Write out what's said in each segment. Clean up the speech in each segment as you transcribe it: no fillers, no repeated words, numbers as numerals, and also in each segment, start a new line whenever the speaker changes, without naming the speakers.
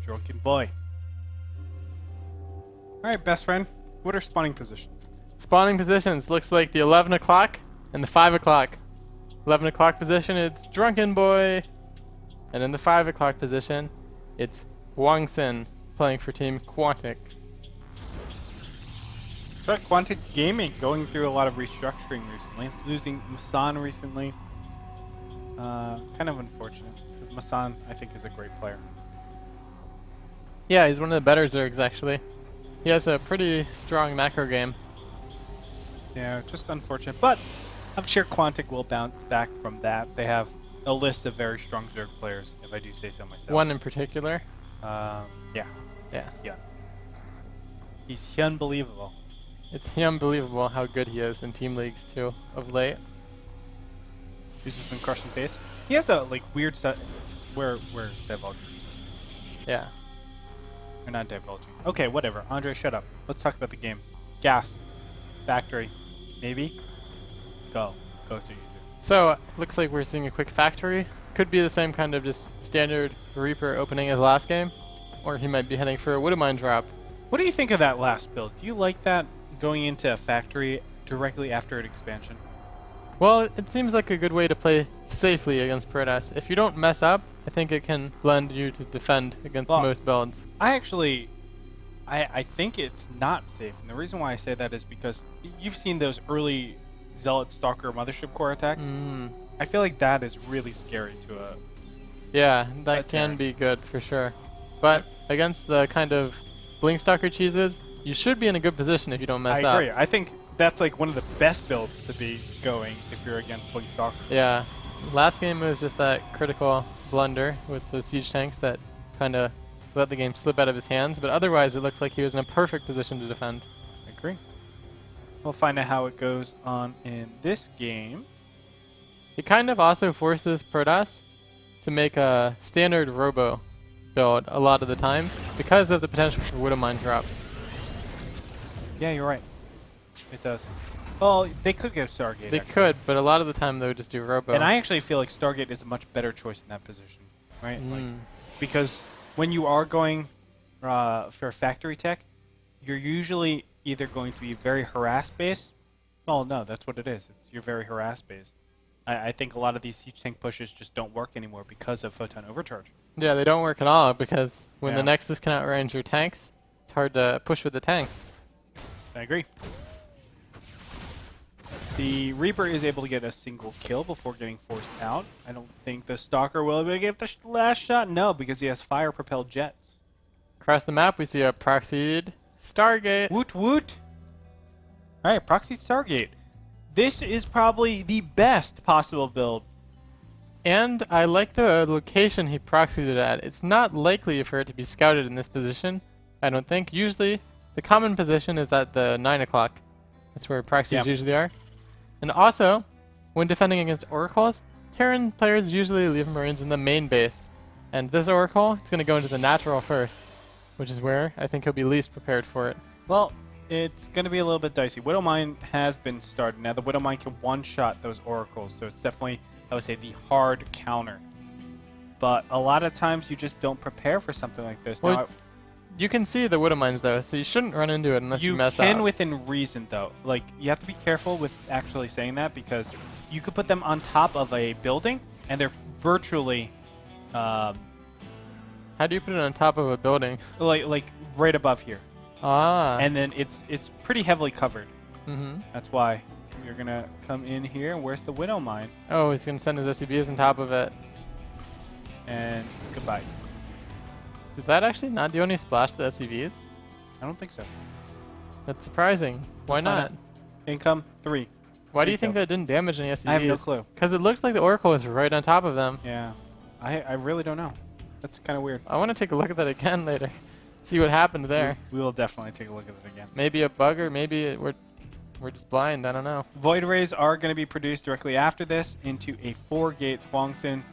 Drunkenboi. Alright, best friend. What are spawning positions?
Spawning positions looks like the 11 o'clock and the 5 o'clock. 11 o'clock position, it's Drunkenboi. And in the 5 o'clock position, it's Hwangsin playing for Team Quantic.
So Quantic Gaming going through a lot of restructuring recently. Losing Masan recently. Kind of unfortunate, because Masan, I think, is a great player.
Yeah, he's one of the better Zergs, actually. He has a pretty strong macro game.
Yeah, just unfortunate. But I'm sure Quantic will bounce back from that. They have a list of very strong Zerg players, if I do say so myself.
One in particular.
Yeah.
Yeah.
He's unbelievable.
It's unbelievable how good he is in team leagues, too, of late.
He's just been crushing face. He has a, like, weird set. Where's divulging?
Yeah.
We're not divulging. Okay, whatever. Andre, shut up. Let's talk about the game. Gas. Factory. Maybe? Go. Go, Sir User.
So, looks like we're seeing a quick factory. Could be the same kind of just standard Reaper opening as last game. Or he might be heading for a Widowmine drop.
What do you think of that last build? Do you like that, going into a factory directly after an expansion?
Well, it seems like a good way to play safely against Protoss. If you don't mess up, I think it can lend you to defend against most builds.
I think it's not safe. And the reason why I say that is because you've seen those early Zealot Stalker Mothership Core attacks. I feel like that is really scary to a...
Yeah, that can be good for sure. But against the kind of Blink Stalker cheeses, you should be in a good position if you don't mess up.
I agree. I think that's like one of the best builds to be going if you're against Blink Stalker.
Yeah. Last game was just that critical blunder with the siege tanks that kind of let the game slip out of his hands, but otherwise it looked like he was in a perfect position to defend.
I agree. We'll find out how it goes on in this game.
It kind of also forces Protoss to make a standard Robo build a lot of the time because of the potential for Widowmine drops.
Yeah, you're right. It does. Well, they could go Stargate.
They could, but a lot of the time they would just do Robo.
And I actually feel like Stargate is a much better choice in that position, right? Like, because when you are going for factory tech, you're usually either going to be very harassed based. Well, no, that's what it is. You're very harassed based. I think a lot of these siege tank pushes just don't work anymore because of photon overcharge.
Yeah, they don't work at all because when the Nexus can outrange your tanks, it's hard to push with the tanks.
I agree. The Reaper is able to get a single kill before getting forced out. I don't think the Stalker will be able to get the last shot. No, because he has fire-propelled jets.
Across the map, we see a proxied Stargate.
Woot woot! Alright, proxied Stargate. This is probably the best possible build.
And I like the location he proxied it at. It's not likely for it to be scouted in this position, I don't think. Usually, the common position is at the 9 o'clock. That's where proxies usually are. And also, when defending against oracles, Terran players usually leave Marines in the main base. And this oracle, it's going to go into the natural first, which is where I think he'll be least prepared for it.
Well, it's going to be a little bit dicey. Widowmine has been started. Now, the Widowmine can one-shot those oracles, so it's definitely, I would say, the hard counter. But a lot of times, you just don't prepare for something like this.
Well,
now,
you can see the Widowmines, though, so you shouldn't run into it unless you mess up.
You can within reason, though. Like, you have to be careful with actually saying that because you could put them on top of a building, and they're virtually...
How do you put it on top of a building?
Like right above here.
Ah.
And then it's pretty heavily covered.
Mm-hmm.
That's why you're going to come in here. Where's the Widowmine?
Oh, he's going to send his SCBs on top of it.
And goodbye.
Did that actually not do any splash to the SCVs?
I don't think so.
That's surprising. Why not?
Income 3.
Why do you think that didn't damage any SCVs?
I have no clue.
Because it looked like the Oracle was right on top of them.
Yeah. I really don't know. That's kind of weird.
I want to take a look at that again later. See what happened there.
We will definitely take a look at it again.
Maybe a bug or maybe we're just blind. I don't know.
Void Rays are going to be produced directly after this into a 4-gate Hwangsin.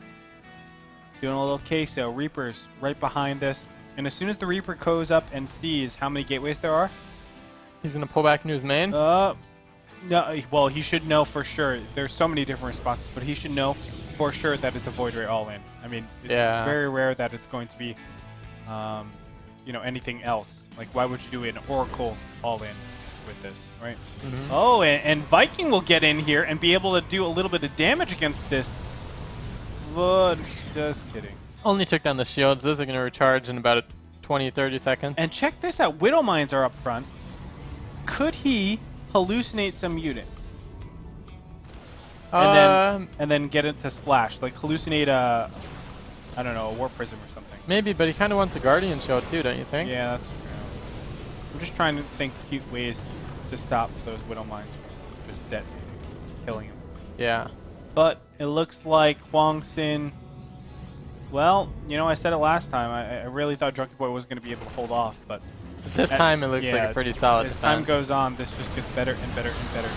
Doing a little queso. Reapers right behind this. And as soon as the Reaper goes up and sees how many gateways there are,
he's going to pull back into his main?
No, well, he should know for sure. There's so many different responses, but he should know for sure that it's a Void Ray all-in. I mean, it's very rare that it's going to be you know, anything else. Like, why would you do an Oracle all-in with this, right?
Mm-hmm.
Oh, and Viking will get in here and be able to do a little bit of damage against this. But just kidding.
Only took down the shields. Those are going to recharge in about 20-30 seconds.
And check this out. Widow Mines are up front. Could he hallucinate some units? And then get it to splash. Like, hallucinate a, I don't know, a War Prism or something.
Maybe, but he kind of wants a Guardian Shield too, don't you think?
Yeah, that's true. I'm just trying to think cute ways to stop those Widow Mines from just detonating, killing him.
Yeah.
But it looks like Hwangsin. Well, you know, I said it last time. I really thought Drunkenboi was going to be able to hold off, but
This time it looks like a pretty solid
as
defense.
time goes on, this just gets better and better and better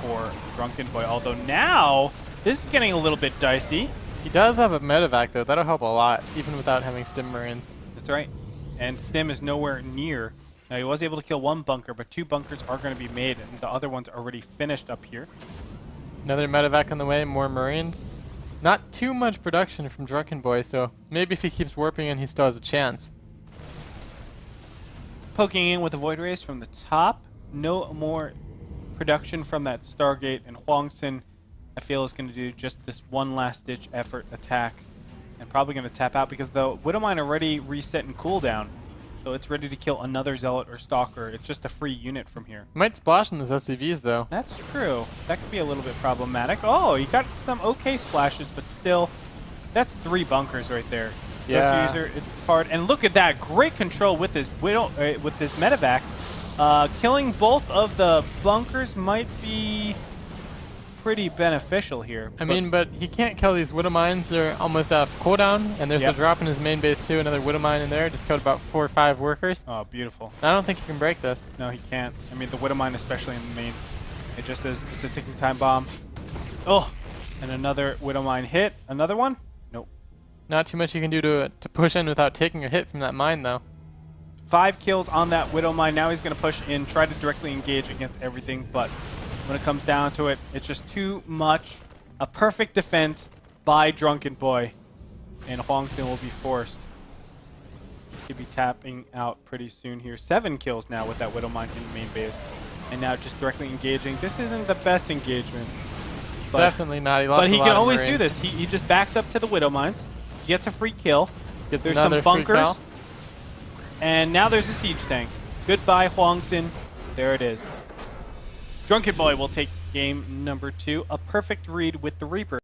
for Drunkenboi. Although now, this is getting a little bit dicey.
He does have a medevac though. That'll help a lot, even without having Stim Marines.
That's right. And Stim is nowhere near. Now, he was able to kill one bunker, but 2 bunkers are going to be made, and the other one's already finished up here.
Another medevac on the way, more Marines. Not too much production from Drunkenboi, so maybe if he keeps warping in, he still has a chance.
Poking in with a Void Race from the top. No more production from that Stargate, and Hwangsin, I feel, is going to do just this one last-ditch effort attack, and probably going to tap out because the Widowmine already reset in cooldown, so it's ready to kill another Zealot or Stalker. It's just a free unit from here.
Might splash in those SCVs though.
That's true. That could be a little bit problematic. Oh, he got some okay splashes, but still, that's 3 bunkers right there.
Yeah.
User, it's hard. And look at that, great control with this with this medevac. Killing both of the bunkers might be pretty beneficial here.
I mean, but he can't kill these Widow Mines. They're almost off cooldown, and there's a drop in his main base too. Another Widow Mine in there. Just killed about 4 or 5 workers.
Oh, beautiful.
I don't think he can break this.
No, he can't. I mean, the Widow Mine, especially in the main, it just says it's a ticking time bomb. Oh, and another Widow Mine hit. Another one? Nope.
Not too much you can do to push in without taking a hit from that mine, though.
5 kills on that Widow Mine. Now he's going to push in, try to directly engage against everything, but when it comes down to it, it's just too much. A perfect defense by Drunkenboi, and Hwangsin will be forced to be tapping out pretty soon here. 7 kills now with that Widow Mine in the main base, and now just directly engaging. This isn't the best engagement. But,
definitely not. He lost
but he
a lot
can
of
always do
Marines.
this. He just backs up to the Widow Mines, gets a free kill.
Gets
There's
another
some
free
bunkers.
kill.
And now there's a siege tank. Goodbye, Hwangsin. There it is. Drunkenboi will take game number 2. A perfect read with the Reaper.